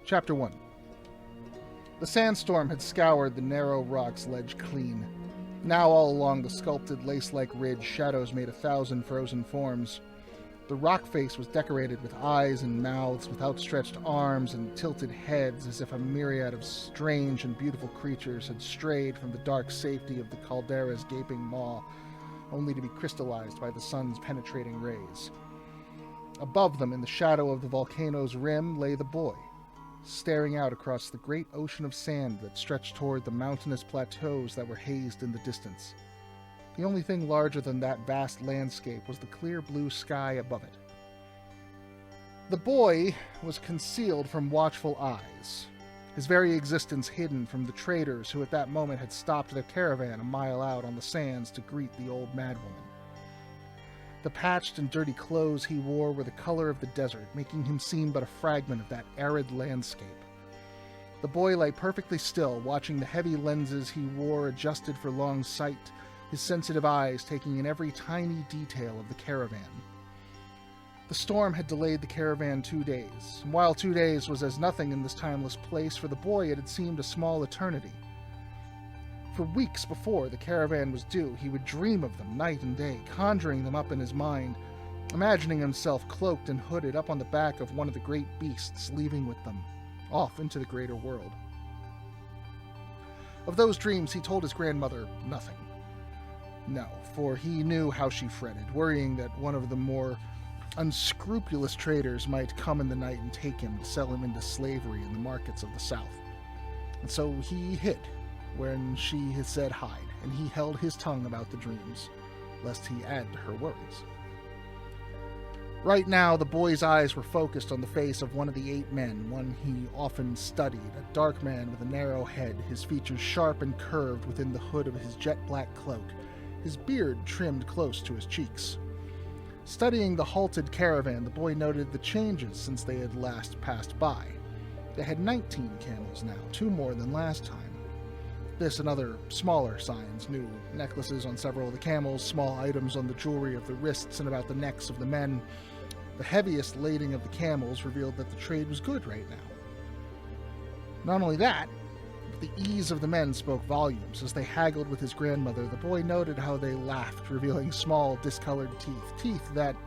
Chapter 1. The sandstorm had scoured the narrow rock's ledge clean. Now all along the sculpted lace-like ridge, shadows made 1,000 frozen forms. The rock face was decorated with eyes and mouths, with outstretched arms and tilted heads, as if a myriad of strange and beautiful creatures had strayed from the dark safety of the caldera's gaping maw, only to be crystallized by the sun's penetrating rays. Above them, in the shadow of the volcano's rim, lay the boy, staring out across the great ocean of sand that stretched toward the mountainous plateaus that were hazed in the distance. The only thing larger than that vast landscape was the clear blue sky above it. The boy was concealed from watchful eyes, his very existence hidden from the traders who at that moment had stopped their caravan a mile out on the sands to greet the old madwoman. The patched and dirty clothes he wore were the color of the desert, making him seem but a fragment of that arid landscape. The boy lay perfectly still, watching the heavy lenses he wore adjusted for long sight, his sensitive eyes taking in every tiny detail of the caravan. The storm had delayed the caravan 2 days, and while 2 days was as nothing in this timeless place, for the boy it had seemed a small eternity. For weeks before the caravan was due, he would dream of them night and day, conjuring them up in his mind, imagining himself cloaked and hooded up on the back of one of the great beasts, leaving with them, off into the greater world. Of those dreams he told his grandmother nothing. No, for he knew how she fretted, worrying that one of the more unscrupulous traders might come in the night and take him to sell him into slavery in the markets of the South. And so he hid when she had said hide, and he held his tongue about the dreams, lest he add to her worries. Right now, the boy's eyes were focused on the face of one of the 8 men, one he often studied, a dark man with a narrow head, his features sharp and curved within the hood of his jet-black cloak, his beard trimmed close to his cheeks. Studying the halted caravan, the boy noted the changes since they had last passed by. They had 19 camels now, 2 more than last time. This and other smaller signs, new necklaces on several of the camels, small items on the jewelry of the wrists and about the necks of the men. The heaviest lading of the camels revealed that the trade was good right now. Not only that, but the ease of the men spoke volumes. As they haggled with his grandmother, the boy noted how they laughed, revealing small, discolored teeth that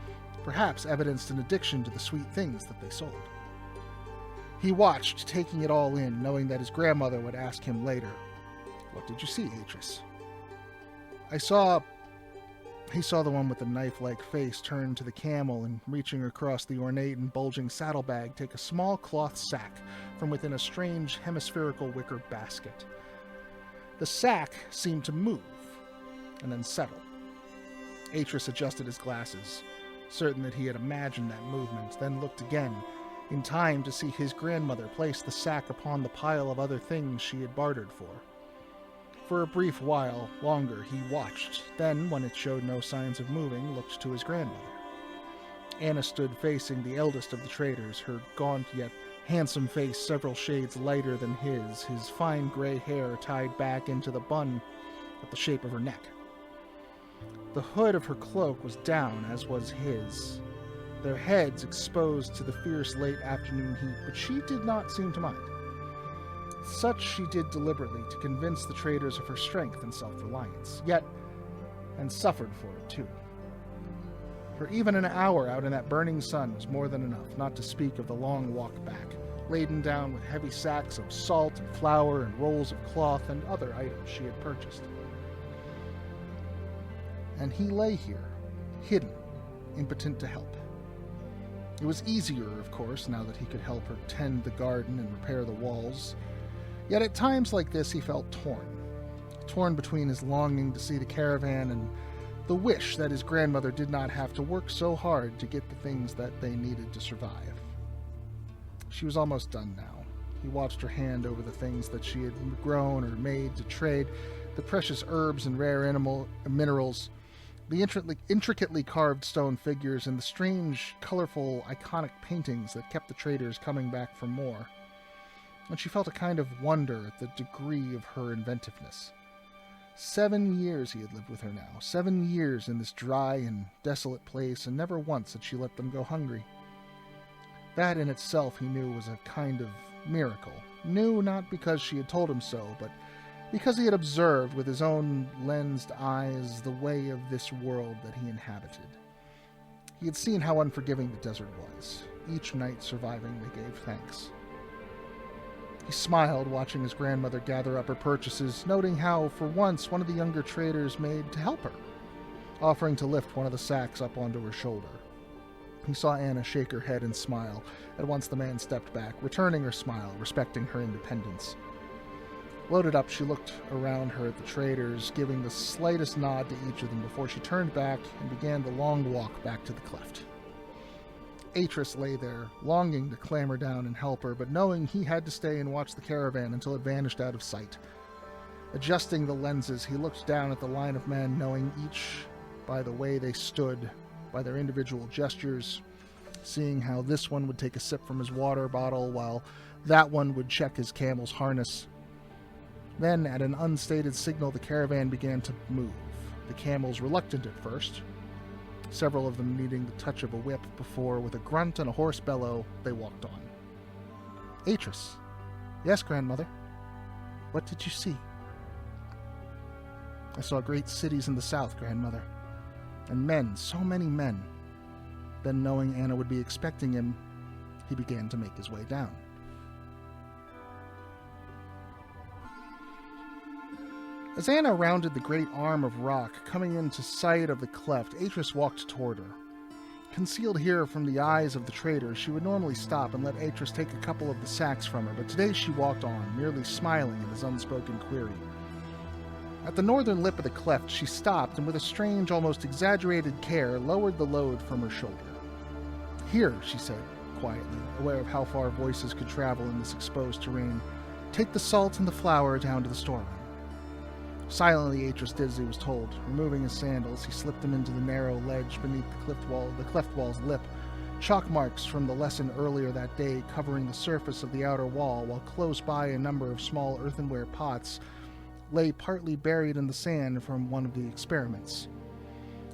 perhaps evidenced an addiction to the sweet things that they sold. He watched, taking it all in, knowing that his grandmother would ask him later, "What did you see, Atrus?" He saw the one with the knife-like face turn to the camel and, reaching across the ornate and bulging saddlebag, take a small cloth sack from within a strange hemispherical wicker basket. The sack seemed to move, and then settle. Atrus adjusted his glasses, certain that he had imagined that movement, then looked again, in time to see his grandmother place the sack upon the pile of other things she had bartered for. For a brief while longer he watched, then, when it showed no signs of moving, looked to his grandmother. Anna stood facing the eldest of the traders, her gaunt yet handsome face several shades lighter than his fine gray hair tied back into the bun at the shape of her neck. The hood of her cloak was down, as was his, their heads exposed to the fierce late afternoon heat, but she did not seem to mind. Such she did deliberately to convince the traders of her strength and self-reliance, and suffered for it too. For even an hour out in that burning sun was more than enough, not to speak of the long walk back, laden down with heavy sacks of salt and flour and rolls of cloth and other items she had purchased. And he lay here, hidden, impotent to help. It was easier, of course, now that he could help her tend the garden and repair the walls. Yet at times like this he felt torn between his longing to see the caravan and the wish that his grandmother did not have to work so hard to get the things that they needed to survive. She was almost done now. He watched her hand over the things that she had grown or made to trade, the precious herbs and rare minerals, the intricately carved stone figures, and the strange, colorful, iconic paintings that kept the traders coming back for more. And she felt a kind of wonder at the degree of her inventiveness. 7 years he had lived with her now, 7 years in this dry and desolate place, and never once had she let them go hungry. That in itself he knew was a kind of miracle. Knew not because she had told him so, but because he had observed with his own lensed eyes the way of this world that he inhabited. He had seen how unforgiving the desert was. Each night surviving, they gave thanks. He smiled, watching his grandmother gather up her purchases, noting how, for once, one of the younger traders made to help her, offering to lift one of the sacks up onto her shoulder. He saw Anna shake her head and smile. At once the man stepped back, returning her smile, respecting her independence. Loaded up, she looked around her at the traders, giving the slightest nod to each of them before she turned back and began the long walk back to the cleft. Atrus lay there, longing to clamber down and help her, but knowing he had to stay and watch the caravan until it vanished out of sight. Adjusting the lenses, he looked down at the line of men, knowing each by the way they stood, by their individual gestures, seeing how this one would take a sip from his water bottle while that one would check his camel's harness. Then, at an unstated signal, the caravan began to move, the camels reluctant at first, several of them needing the touch of a whip before, with a grunt and a hoarse bellow, they walked on. Atrus. Yes, grandmother. What did you see? I saw great cities in the south, grandmother. And men, so many men. Then, knowing Anna would be expecting him, he began to make his way down. As Anna rounded the great arm of rock, coming into sight of the cleft, Atrus walked toward her. Concealed here from the eyes of the traders, she would normally stop and let Atrus take a couple of the sacks from her, but today she walked on, merely smiling at his unspoken query. At the northern lip of the cleft, she stopped and with a strange, almost exaggerated care, lowered the load from her shoulder. Here, she said, quietly, aware of how far voices could travel in this exposed terrain. Take the salt and the flour down to the storeroom. Silently, Atrus did as he was told. Removing his sandals, he slipped them into the narrow ledge beneath the cleft wall's lip, chalk marks from the lesson earlier that day covering the surface of the outer wall, while close by a number of small earthenware pots lay partly buried in the sand from one of the experiments.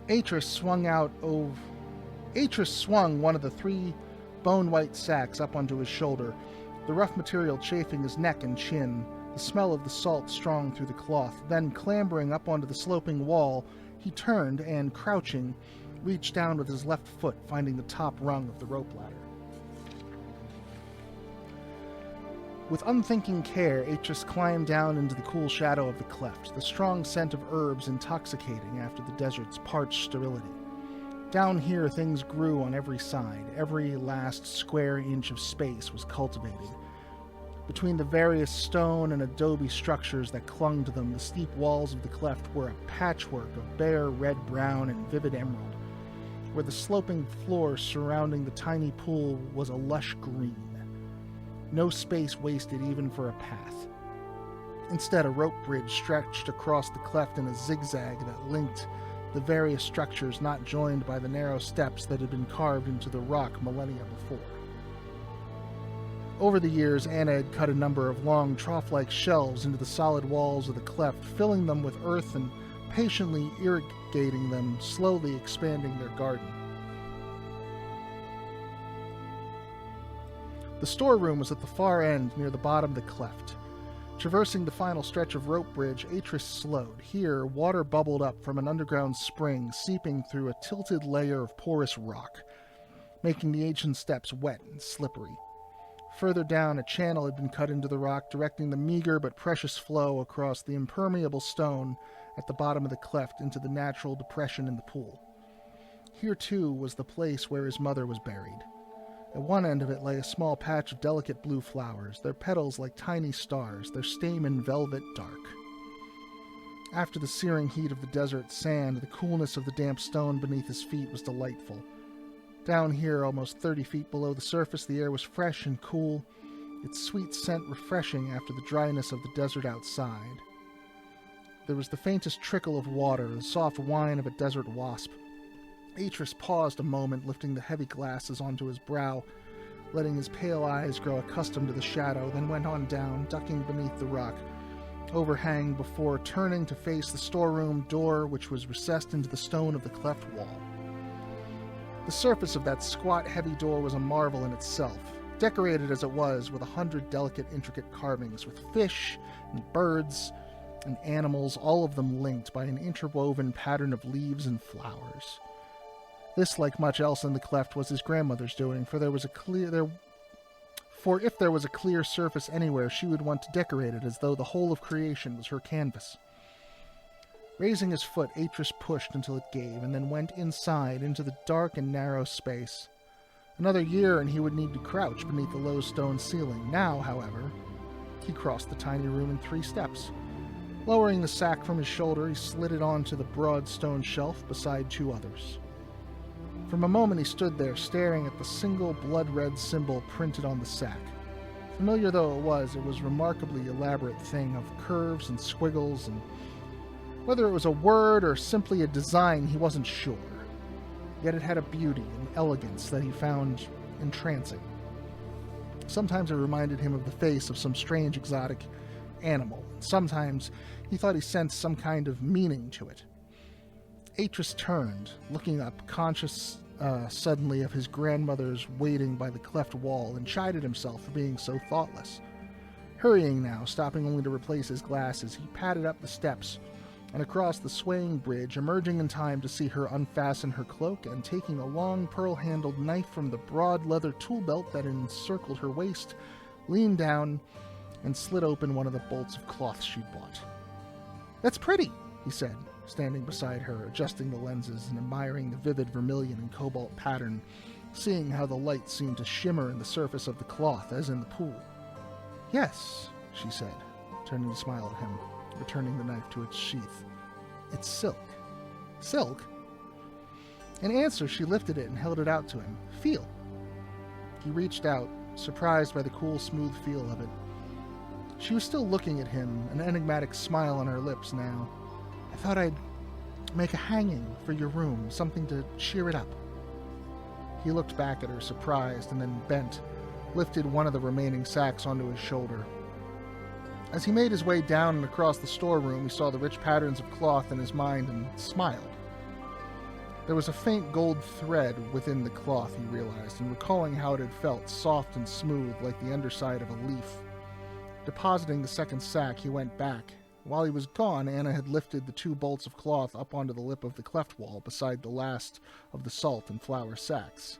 Atrus swung one of the 3 bone-white sacks up onto his shoulder, the rough material chafing his neck and chin, the smell of the salt strong through the cloth. Then, clambering up onto the sloping wall, he turned and, crouching, reached down with his left foot, finding the top rung of the rope ladder. With unthinking care, Atrus climbed down into the cool shadow of the cleft, the strong scent of herbs intoxicating after the desert's parched sterility. Down here, things grew on every side. Every last square inch of space was cultivated. Between the various stone and adobe structures that clung to them, the steep walls of the cleft were a patchwork of bare red-brown and vivid emerald, where the sloping floor surrounding the tiny pool was a lush green. No space wasted even for a path. Instead, a rope bridge stretched across the cleft in a zigzag that linked the various structures not joined by the narrow steps that had been carved into the rock millennia before. Over the years, Anna had cut a number of long, trough-like shelves into the solid walls of the cleft, filling them with earth and patiently irrigating them, slowly expanding their garden. The storeroom was at the far end, near the bottom of the cleft. Traversing the final stretch of rope bridge, Atrus slowed. Here, water bubbled up from an underground spring, seeping through a tilted layer of porous rock, making the ancient steps wet and slippery. Further down, a channel had been cut into the rock, directing the meager but precious flow across the impermeable stone at the bottom of the cleft into the natural depression in the pool. Here, too, was the place where his mother was buried. At one end of it lay a small patch of delicate blue flowers, their petals like tiny stars, their stamen velvet dark. After the searing heat of the desert sand, the coolness of the damp stone beneath his feet was delightful. Down here, almost 30 feet below the surface, the air was fresh and cool, its sweet scent refreshing after the dryness of the desert outside. There was the faintest trickle of water, the soft whine of a desert wasp. Atrus paused a moment, lifting the heavy glasses onto his brow, letting his pale eyes grow accustomed to the shadow, then went on down, ducking beneath the rock overhang before turning to face the storeroom door, which was recessed into the stone of the cleft wall. The surface of that squat, heavy door was a marvel in itself. decorated as it was with 100 delicate, intricate carvings with fish and birds and animals, all of them linked by an interwoven pattern of leaves and flowers. This, like much else in the cleft, was his grandmother's doing, for if there was a clear surface anywhere, she would want to decorate it as though the whole of creation was her canvas. Raising his foot, Atrus pushed until it gave, and then went inside into the dark and narrow space. Another year and he would need to crouch beneath the low stone ceiling. Now, however, he crossed the tiny room in 3 steps. Lowering the sack from his shoulder, he slid it onto the broad stone shelf beside 2 others. For a moment he stood there, staring at the single blood-red symbol printed on the sack. Familiar though it was a remarkably elaborate thing of curves and squiggles, and whether it was a word or simply a design, he wasn't sure. Yet it had a beauty and elegance that he found entrancing. Sometimes it reminded him of the face of some strange exotic animal. Sometimes he thought he sensed some kind of meaning to it. Atrus turned, looking up, conscious suddenly of his grandmother's waiting by the cleft wall, and chided himself for being so thoughtless. Hurrying now, stopping only to replace his glasses, he padded up the steps and across the swaying bridge, emerging in time to see her unfasten her cloak, and taking a long pearl-handled knife from the broad leather tool belt that encircled her waist, leaned down and slid open one of the bolts of cloth she'd bought. "That's pretty," he said, standing beside her, adjusting the lenses and admiring the vivid vermilion and cobalt pattern, seeing how the light seemed to shimmer in the surface of the cloth as in the pool. "Yes," she said, turning to smile at him, returning the knife to its sheath. "It's silk." "Silk?" In answer, she lifted it and held it out to him. "Feel." He reached out, surprised by the cool, smooth feel of it. She was still looking at him, an enigmatic smile on her lips now. "I thought I'd make a hanging for your room, something to cheer it up." He looked back at her, surprised, and then bent, lifted one of the remaining sacks onto his shoulder. As he made his way down and across the storeroom, he saw the rich patterns of cloth in his mind and smiled. There was a faint gold thread within the cloth, he realized, and recalling how it had felt, soft and smooth like the underside of a leaf. Depositing the second sack, he went back. While he was gone, Anna had lifted the 2 bolts of cloth up onto the lip of the cleft wall beside the last of the salt and flour sacks.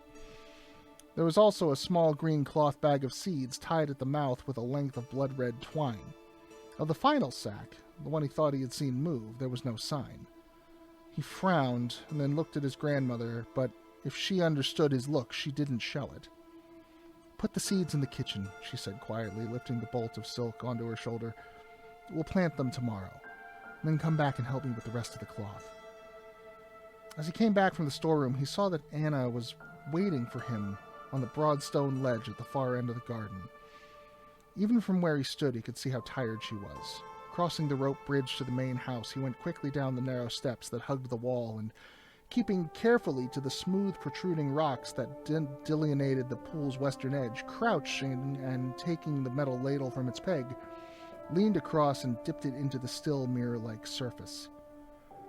There was also a small green cloth bag of seeds tied at the mouth with a length of blood-red twine. Of the final sack, the one he thought he had seen move, there was no sign. He frowned and then looked at his grandmother, but if she understood his look, she didn't show it. "Put the seeds in the kitchen," she said quietly, lifting the bolt of silk onto her shoulder. "We'll plant them tomorrow, and then come back and help me with the rest of the cloth." As he came back from the storeroom, he saw that Anna was waiting for him on the broad stone ledge at the far end of the garden. Even from where he stood, he could see how tired she was. Crossing the rope bridge to the main house, he went quickly down the narrow steps that hugged the wall, and keeping carefully to the smooth, protruding rocks that delineated the pool's western edge, crouching and taking the metal ladle from its peg, leaned across and dipped it into the still mirror-like surface.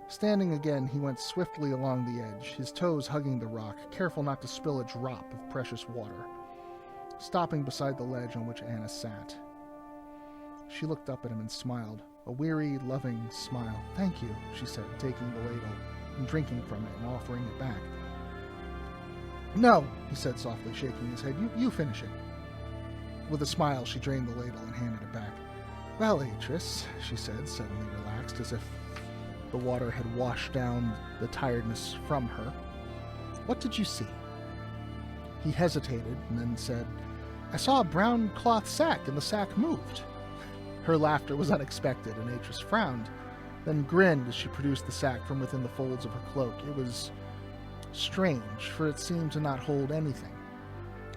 Standing again, he went swiftly along the edge, his toes hugging the rock, careful not to spill a drop of precious water, stopping beside the ledge on which Anna sat. She looked up at him and smiled, a weary, loving smile. "Thank you," she said, taking the ladle and drinking from it and offering it back. "No," he said softly, shaking his head. You finish it." With a smile, she drained the ladle and handed it back. "Well, Atrus," she said, suddenly relaxed, as if the water had washed down the tiredness from her. "What did you see?" He hesitated and then said, "I saw a brown cloth sack, and the sack moved." Her laughter was unexpected, and Atrus frowned, then grinned as she produced the sack from within the folds of her cloak. It was strange, for it seemed to not hold anything.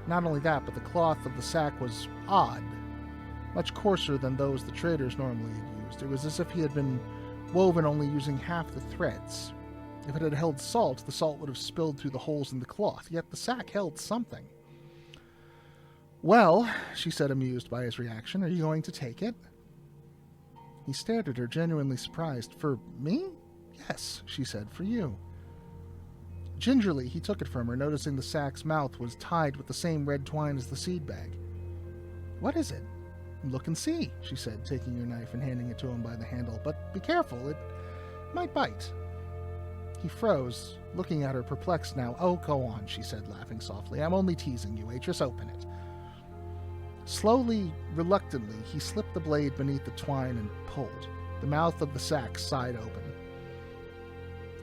Not only that, but the cloth of the sack was odd, much coarser than those the traders normally had used. It was as if he had been woven only using half the threads. If it had held salt, the salt would have spilled through the holes in the cloth, yet the sack held something. "Well," she said, amused by his reaction, "are you going to take it?" He stared at her, genuinely surprised. "For me?" "Yes," she said, "for you." Gingerly, he took it from her, noticing the sack's mouth was tied with the same red twine as the seed bag. "What is it?" "Look and see," she said, taking her knife and handing it to him by the handle. "But be careful, it might bite." He froze, looking at her, perplexed now. "Oh, go on," she said, laughing softly. "I'm only teasing you, Atrus. Open it." Slowly, reluctantly, he slipped the blade beneath the twine and pulled. The mouth of the sack sighed open.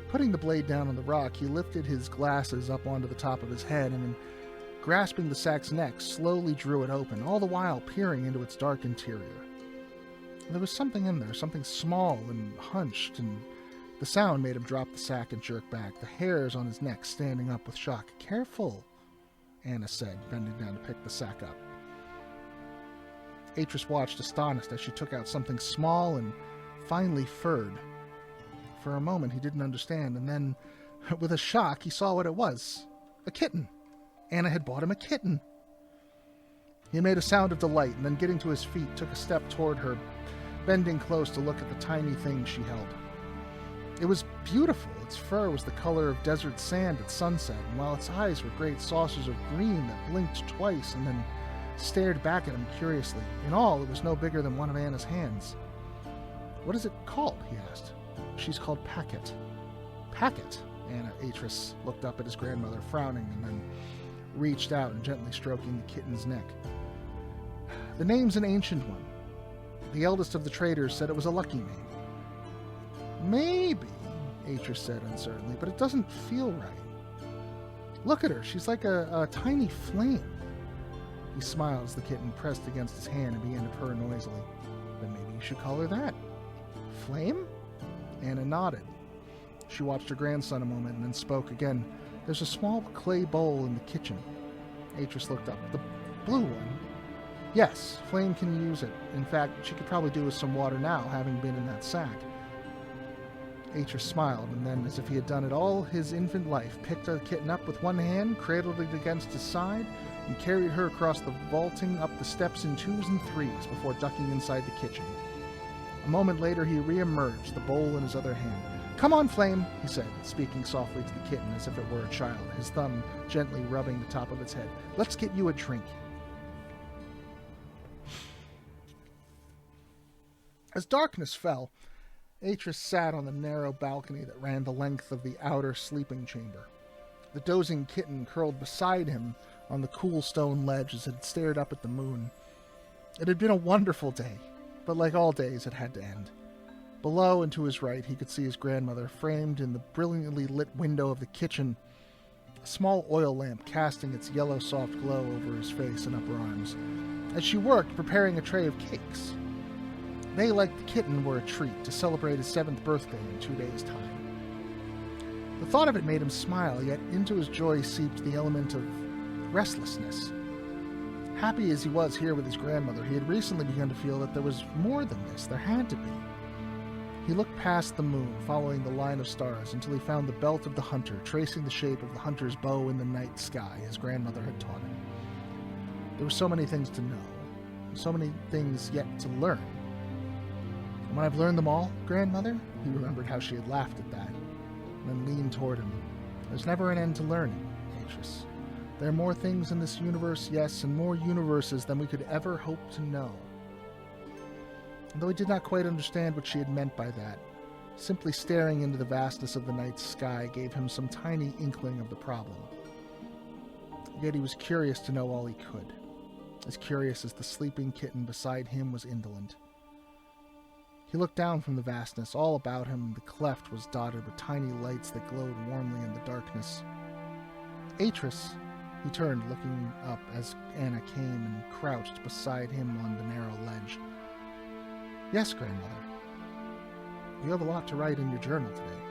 Putting the blade down on the rock, he lifted his glasses up onto the top of his head and, grasping the sack's neck, slowly drew it open, all the while peering into its dark interior. There was something in there, something small and hunched, and the sound made him drop the sack and jerk back, the hairs on his neck standing up with shock. "Careful," Anna said, bending down to pick the sack up. Atrus watched, astonished, as she took out something small and finely furred. For a moment he didn't understand, and then, with a shock, he saw what it was. A kitten. Anna had bought him a kitten. He made a sound of delight, and then getting to his feet, took a step toward her, bending close to look at the tiny thing she held. It was beautiful. Its fur was the color of desert sand at sunset, and while its eyes were great saucers of green that blinked twice and then stared back at him curiously. In all, it was no bigger than one of Anna's hands. "What is it called?" he asked. "She's called Packet." "Packet?" Atrus looked up at his grandmother, frowning, and then reached out and gently stroking the kitten's neck. "The name's an ancient one. The eldest of the traders said it was a lucky name." "Maybe," Atrus said uncertainly, "but it doesn't feel right. Look at her. She's like a tiny flame." He smiled as the kitten pressed against his hand and began to purr noisily. "Then maybe you should call her that." "Flame?" Anna nodded. She watched her grandson a moment and then spoke again. "There's a small clay bowl in the kitchen." Atrus looked up. "The blue one?" "Yes, Flame can use it. In fact, she could probably do with some water now, having been in that sack." Atrus smiled, and then, as if he had done it all his infant life, picked the kitten up with one hand, cradled it against his side, and carried her across the vaulting up the steps in twos and threes before ducking inside the kitchen. A moment later he re-emerged, the bowl in his other hand. "Come on, Flame," he said, speaking softly to the kitten as if it were a child, his thumb gently rubbing the top of its head. "Let's get you a drink." As darkness fell, Atrus sat on the narrow balcony that ran the length of the outer sleeping chamber. The dozing kitten curled beside him on the cool stone ledge as it stared up at the moon. It had been a wonderful day, but like all days, it had to end. Below and to his right, he could see his grandmother, framed in the brilliantly lit window of the kitchen, a small oil lamp casting its yellow soft glow over his face and upper arms, as she worked preparing a tray of cakes. They, like the kitten, were a treat to celebrate his 7th birthday in 2 days' time. The thought of it made him smile, yet into his joy seeped the element of restlessness. Happy as he was here with his grandmother, he had recently begun to feel that there was more than this. There had to be. He looked past the moon, following the line of stars, until he found the belt of the hunter, tracing the shape of the hunter's bow in the night sky, his grandmother had taught him. There were so many things to know, so many things yet to learn. "And when I've learned them all, grandmother," he remembered how she had laughed at that, and then leaned toward him. "There's never an end to learning, Atrus. There are more things in this universe, yes, and more universes than we could ever hope to know." And though he did not quite understand what she had meant by that, simply staring into the vastness of the night sky gave him some tiny inkling of the problem. Yet he was curious to know all he could, as curious as the sleeping kitten beside him was indolent. He looked down from the vastness. All about him, the cleft was dotted with tiny lights that glowed warmly in the darkness. "Atrus," he turned, looking up as Anna came and crouched beside him on the narrow ledge. "Yes, grandmother. You have a lot to write in your journal today."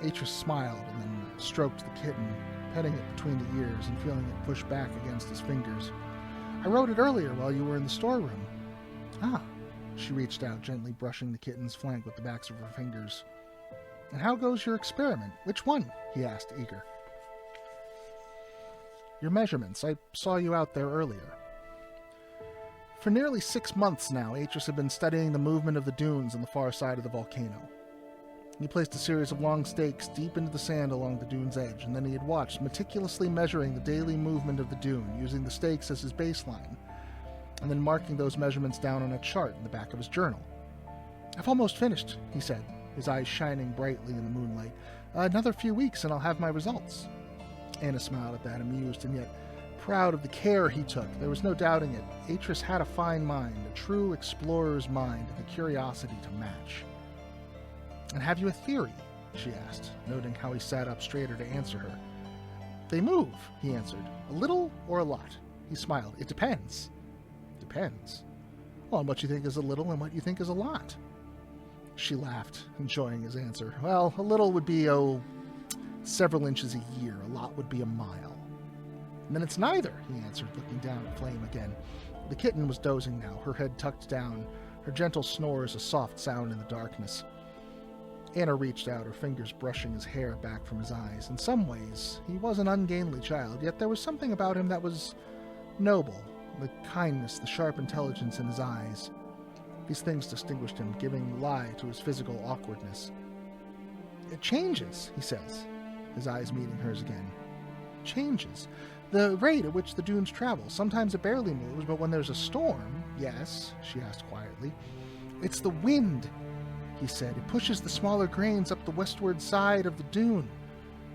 Atrus smiled and then stroked the kitten, petting it between the ears and feeling it push back against his fingers. "I wrote it earlier while you were in the storeroom." "Ah." She reached out, gently brushing the kitten's flank with the backs of her fingers. "And how goes your experiment? Which one?" he asked, eager. "Your measurements. I saw you out there earlier." For nearly 6 months now, Atrus had been studying the movement of the dunes on the far side of the volcano. He placed a series of long stakes deep into the sand along the dune's edge, and then he had watched, meticulously measuring the daily movement of the dune, using the stakes as his baseline, and then marking those measurements down on a chart in the back of his journal. "I've almost finished," he said, his eyes shining brightly in the moonlight. "Another few weeks and I'll have my results." Anna smiled at that, amused and yet proud of the care he took. There was no doubting it. Atrus had a fine mind, a true explorer's mind, and the curiosity to match. "And have you a theory?" she asked, noting how he sat up straighter to answer her. "They move," he answered. "A little or a lot?" He smiled. "It depends." "Depends? Well, on what you think is a little and what you think is a lot." She laughed, enjoying his answer. "Well, a little would be, several inches a year. A lot would be a mile." "And then it's neither," he answered, looking down at Flame again. The kitten was dozing now, her head tucked down, her gentle snores a soft sound in the darkness. Anna reached out, her fingers brushing his hair back from his eyes. In some ways, he was an ungainly child, yet there was something about him that was noble. The kindness, the sharp intelligence in his eyes. These things distinguished him, giving lie to his physical awkwardness. "It changes," he says, his eyes meeting hers again. "Changes. The rate at which the dunes travel. Sometimes it barely moves, but when there's a storm..." "Yes?" she asked quietly. "It's the wind," he said. "It pushes the smaller grains up the westward side of the dune.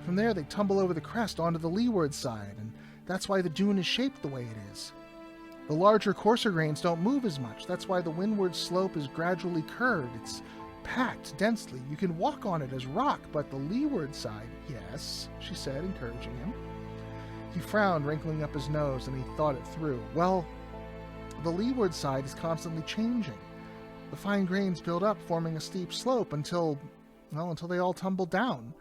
From there they tumble over the crest onto the leeward side, and that's why the dune is shaped the way it is. The larger, coarser grains don't move as much. That's why the windward slope is gradually curved. It's packed densely. You can walk on it as rock, but the leeward side..." "Yes," she said, encouraging him. He frowned, wrinkling up his nose, and he thought it through. "Well, the leeward side is constantly changing. The fine grains build up, forming a steep slope until they all tumble down.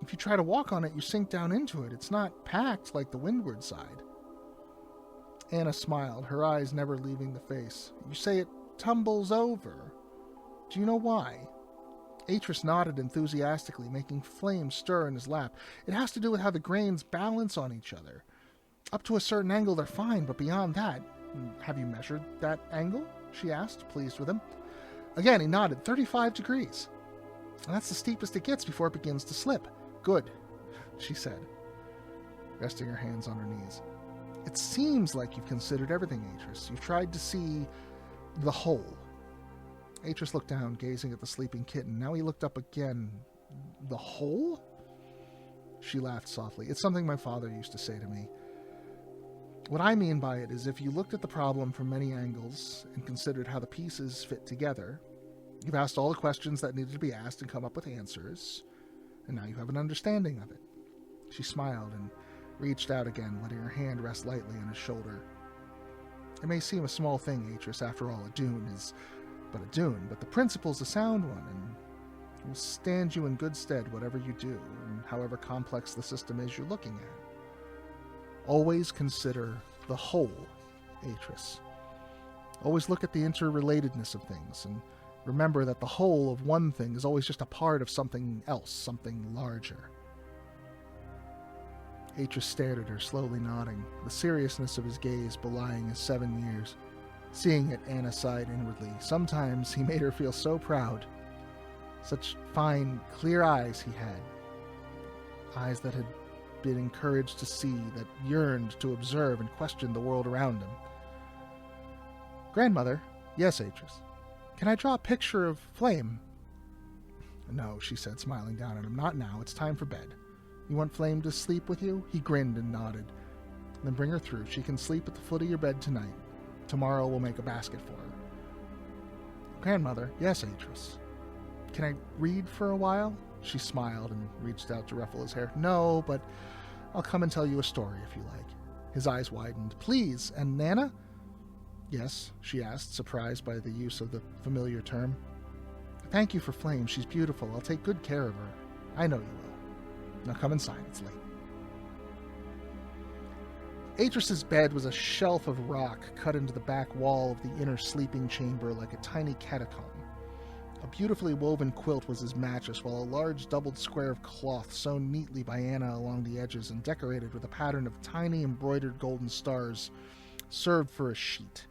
If you try to walk on it, you sink down into it. It's not packed like the windward side." Anna smiled, her eyes never leaving the face. "You say it tumbles over. Do you know why?" Atrus nodded enthusiastically, making Flame stir in his lap. "It has to do with how the grains balance on each other. Up to a certain angle they're fine, but beyond that..." "Have you measured that angle?" she asked, pleased with him. Again he nodded. 35 degrees. "And that's the steepest it gets before it begins to slip." "Good," she said, resting her hands on her knees. "It seems like you've considered everything, Atrus. You've tried to see the whole." Atrus looked down, gazing at the sleeping kitten. Now he looked up again. "The whole?" She laughed softly. "It's something my father used to say to me. What I mean by it is if you looked at the problem from many angles and considered how the pieces fit together, you've asked all the questions that needed to be asked and come up with answers, and now you have an understanding of it." She smiled and reached out again, letting her hand rest lightly on his shoulder. "It may seem a small thing, Atrus. After all, a dune is but a dune, but the principle's a sound one, and it will stand you in good stead whatever you do, and however complex the system is you're looking at. Always consider the whole, Atrus. Always look at the interrelatedness of things, and remember that the whole of one thing is always just a part of something else, something larger." Atrus stared at her, slowly nodding, the seriousness of his gaze belying his 7 years. Seeing it, Anna sighed inwardly. Sometimes he made her feel so proud. Such fine, clear eyes he had. Eyes that had been encouraged to see, that yearned to observe and question the world around him. "Grandmother." "Yes, Atrus." "Can I draw a picture of Flame?" "No," she said, smiling down at him. "Not now. It's time for bed. You want Flame to sleep with you?" He grinned and nodded. "Then bring her through. She can sleep at the foot of your bed tonight. Tomorrow we'll make a basket for her." "Grandmother." "Yes, Atrus." "Can I read for a while?" She smiled and reached out to ruffle his hair. "No, but I'll come and tell you a story if you like." His eyes widened. "Please. And Nana?" "Yes?" she asked, surprised by the use of the familiar term. "Thank you for Flame. She's beautiful. I'll take good care of her. I know you will. Now come inside. It's late." Atrus's bed was a shelf of rock cut into the back wall of the inner sleeping chamber like a tiny catacomb. A beautifully woven quilt was his mattress, while a large doubled square of cloth sewn neatly by Anna along the edges and decorated with a pattern of tiny embroidered golden stars served for a sheet.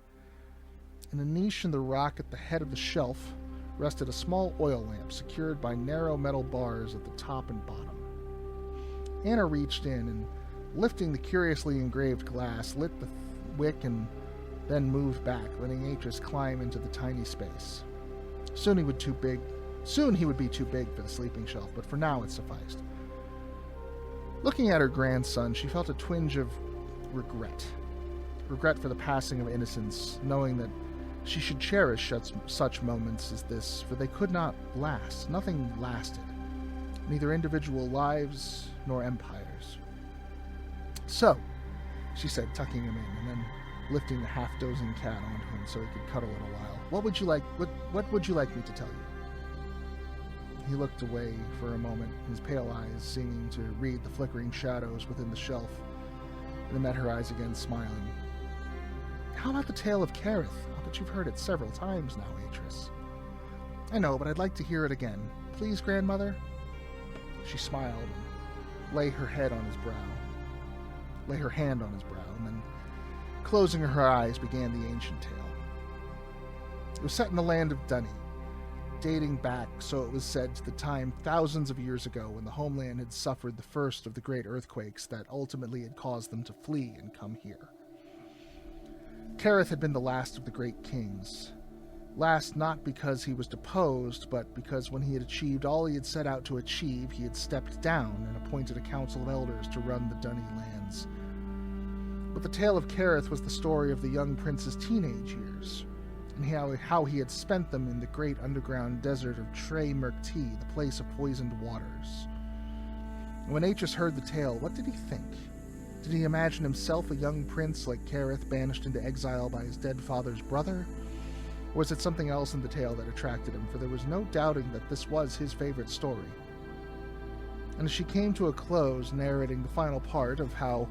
In a niche in the rock at the head of the shelf rested a small oil lamp secured by narrow metal bars at the top and bottom. Anna reached in and, lifting the curiously engraved glass, lit the wick and then moved back, letting Atrus climb into the tiny space. Soon he would be too big for the sleeping shelf, but for now it sufficed. Looking at her grandson, she felt a twinge of regret. Regret for the passing of innocence, knowing that she should cherish such moments as this, for they could not last. Nothing lasted. Neither individual lives nor empires. "So," she said, tucking him in, and then lifting the half-dozing cat onto him so he could cuddle it a while. What would you like me to tell you?" He looked away for a moment, his pale eyes seeming to read the flickering shadows within the shelf, and then met her eyes again, smiling. "How about the tale of Kerith? I'll bet you've heard it several times now, Atrus." "I know, but I'd like to hear it again. Please, grandmother?" She smiled and lay her hand on his brow, and then, closing her eyes, began the ancient tale. It was set in the land of Dunny, dating back, so it was said, to the time thousands of years ago when the homeland had suffered the first of the great earthquakes that ultimately had caused them to flee and come here. Kerith had been the last of the great kings. Last not because he was deposed, but because when he had achieved all he had set out to achieve, he had stepped down and appointed a council of elders to run the Dunny lands. But the tale of Kerith was the story of the young prince's teenage years, and how he had spent them in the great underground desert of Tre Murkti, the place of poisoned waters. And when Atrus heard the tale, what did he think? Did he imagine himself a young prince like Kerith, banished into exile by his dead father's brother? Or was it something else in the tale that attracted him? For there was no doubting that this was his favorite story. And as she came to a close, narrating the final part of how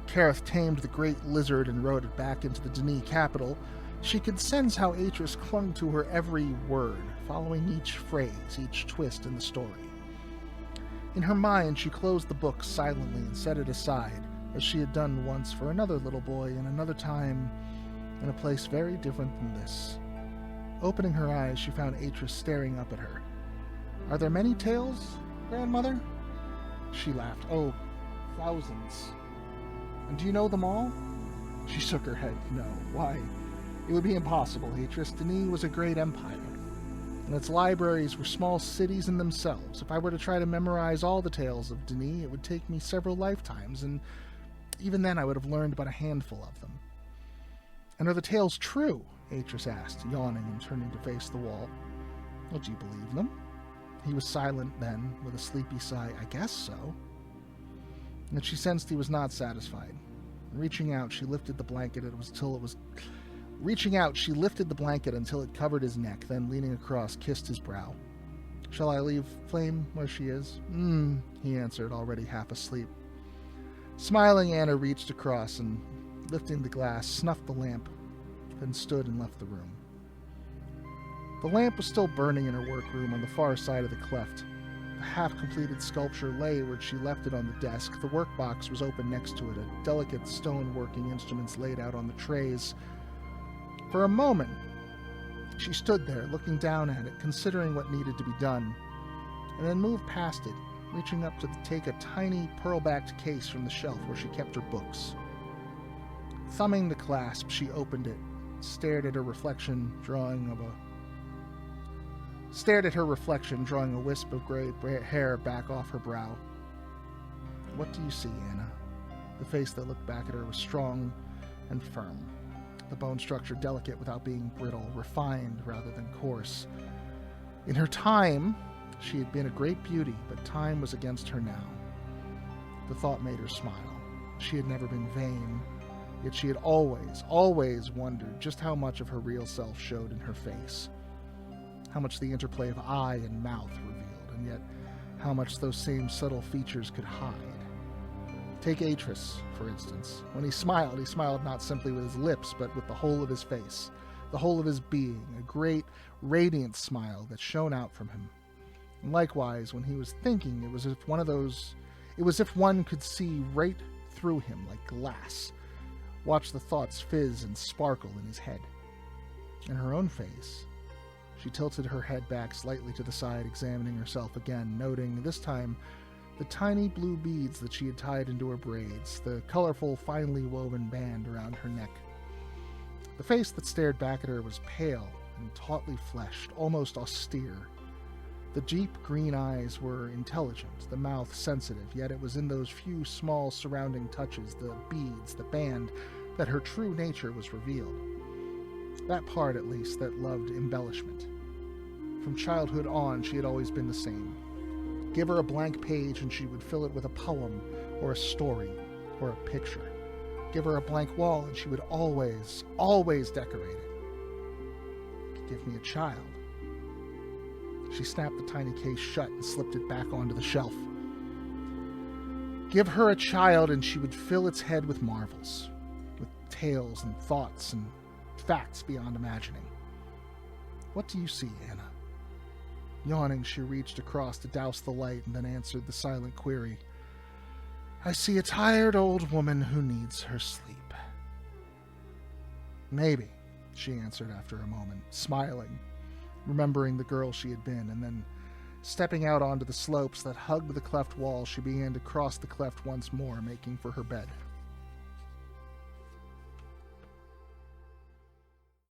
Kerith tamed the great lizard and rode it back into the Dunny capital, she could sense how Atrus clung to her every word, following each phrase, each twist in the story. In her mind, she closed the book silently and set it aside, as she had done once for another little boy in another time, in a place very different than this. Opening her eyes, she found Atrus staring up at her. "Are there many tales, grandmother?" She laughed. "Oh, thousands. And do you know them all?" She shook her head. "No. Why? It would be impossible, Atrus. Dunny was a great empire, and its libraries were small cities in themselves. If I were to try to memorize all the tales of Dunny, it would take me several lifetimes, and even then I would have learned but a handful of them." "And are the tales true?" Atrus asked, yawning and turning to face the wall. "Well, do you believe them?" He was silent then, with a sleepy sigh. "I guess so." And she sensed he was not satisfied. Reaching out, she lifted the blanket until it covered his neck, then leaning across, kissed his brow. "Shall I leave Flame where she is?" He answered, already half asleep. Smiling, Anna reached across and, lifting the glass, snuffed the lamp, then stood and left the room. The lamp was still burning in her workroom on the far side of the cleft. The half-completed sculpture lay where she left it on the desk. The workbox was open next to it, a delicate stone-working instruments laid out on the trays. For a moment, she stood there, looking down at it, considering what needed to be done, and then moved past it, reaching up to take a tiny pearl-backed case from the shelf where she kept her books. Thumbing the clasp, she opened it, stared at her reflection, drawing a wisp of gray hair back off her brow. "What do you see, Anna?" The face that looked back at her was strong and firm, the bone structure delicate without being brittle, refined rather than coarse. In her time, she had been a great beauty, but time was against her now. The thought made her smile. She had never been vain, yet she had always wondered just how much of her real self showed in her face. How much the interplay of eye and mouth revealed, and yet how much those same subtle features could hide. Take Atrus, for instance. When he smiled not simply with his lips, but with the whole of his face, the whole of his being, a great, radiant smile that shone out from him. And likewise, when he was thinking, it was if one could see right through him like glass, watched the thoughts fizz and sparkle in his head. In her own face, she tilted her head back slightly to the side, examining herself again, noting, this time, the tiny blue beads that she had tied into her braids, the colorful, finely woven band around her neck. The face that stared back at her was pale and tautly fleshed, almost austere. The deep green eyes were intelligent, the mouth sensitive, yet it was in those few small surrounding touches, the beads, the band, that her true nature was revealed. That part, at least, that loved embellishment. From childhood on, she had always been the same. Give her a blank page and she would fill it with a poem, or a story, or a picture. Give her a blank wall and she would always, always decorate it. Give me a child. She snapped the tiny case shut and slipped it back onto the shelf. Give her a child and she would fill its head with marvels, with tales and thoughts and facts beyond imagining. What do you see, Anna? Yawning, she reached across to douse the light and then answered the silent query. I see a tired old woman who needs her sleep. Maybe, she answered after a moment, smiling, remembering the girl she had been, and then, stepping out onto the slopes that hugged the cleft wall, she began to cross the cleft once more, making for her bed.